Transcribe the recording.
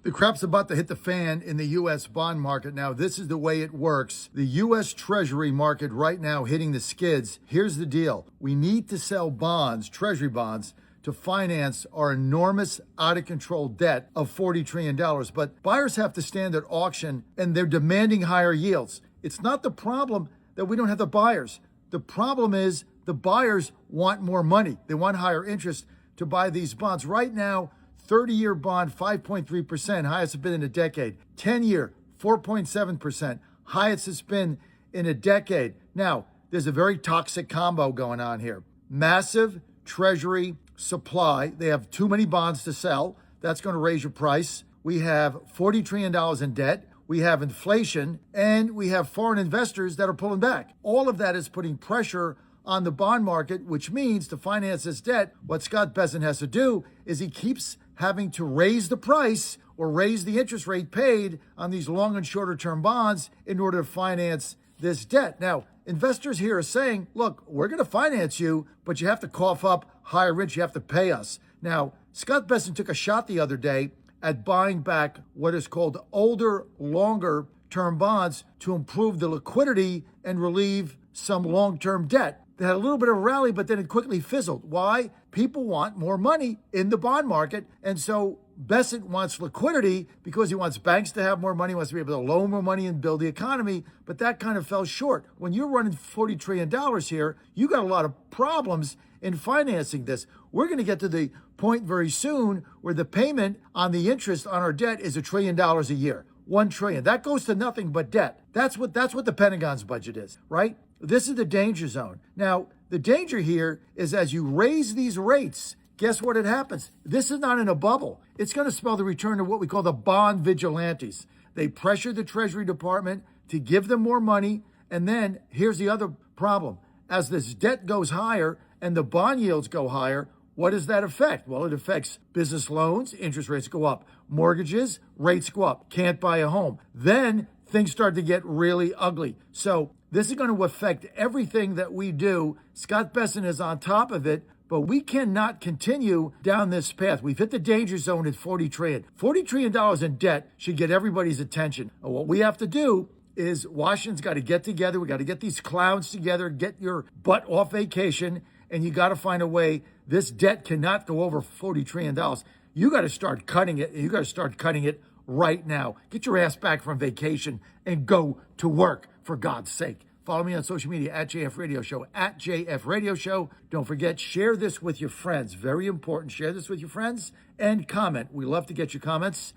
The crap's about to hit the fan in the U.S. bond market. Now, this is the way it works. The U.S. Treasury market right now hitting the skids. Here's the deal. We need to sell bonds, Treasury bonds, to finance our enormous out-of-control debt of $40 trillion. But buyers have to stand at auction, and they're demanding higher yields. It's not the problem that we don't have the buyers. The problem is the buyers want more money. They want higher interest to buy these bonds. Right now, 30-year bond, 5.3%, highest it's been in a decade. 10-year, 4.7%, highest it's been in a decade. Now, there's a very toxic combo going on here. Massive Treasury supply. They have too many bonds to sell. That's going to raise your price. We have $40 trillion in debt. We have inflation, and we have foreign investors that are pulling back. All of that is putting pressure on the bond market, which means to finance this debt, what Scott Bessent has to do is he keeps having to raise the price or raise the interest rate paid on these long and shorter term bonds in order to finance this debt. Now, investors here are saying, look, we're going to finance you, but you have to cough up higher interest. You have to pay us. Now, Scott Bessent took a shot the other day at buying back what is called older, longer term bonds to improve the liquidity and relieve some long-term debt. They had a little bit of a rally, but then it quickly fizzled. Why? People want more money in the bond market. And so Bessent wants liquidity because he wants banks to have more money, he wants to be able to loan more money and build the economy. But that kind of fell short. When you're running $40 trillion here, you got a lot of problems in financing this. We're going to get to the point very soon where the payment on the interest on our debt is $1 trillion a year. $1 trillion. That goes to nothing but debt. That's what the Pentagon's budget is, right? This is the danger zone. Now, the danger here is as you raise these rates, guess what it happens? This is not in a bubble. It's going to spell the return of what we call the bond vigilantes. They pressure the Treasury Department to give them more money. And then here's the other problem. As this debt goes higher and the bond yields go higher, what does that affect? Well, it affects business loans, interest rates go up. Mortgages, rates go up. Can't buy a home. Then things start to get really ugly. So this is going to affect everything that we do. Scott Bessent is on top of it, but we cannot continue down this path. We've hit the danger zone at $40 trillion. $40 trillion in debt should get everybody's attention. And what we have to do is Washington's got to get together. We got to get these clowns together, get your butt off vacation, and you got to find a way. This debt cannot go over $40 trillion. You got to start cutting it. You got to start cutting it right now. Get your ass back from vacation and go to work, for God's sake. Follow me on social media at JF Radio Show, at JF Radio Show. Don't forget, share this with your friends. Very important. Share this with your friends and comment. We love to get your comments.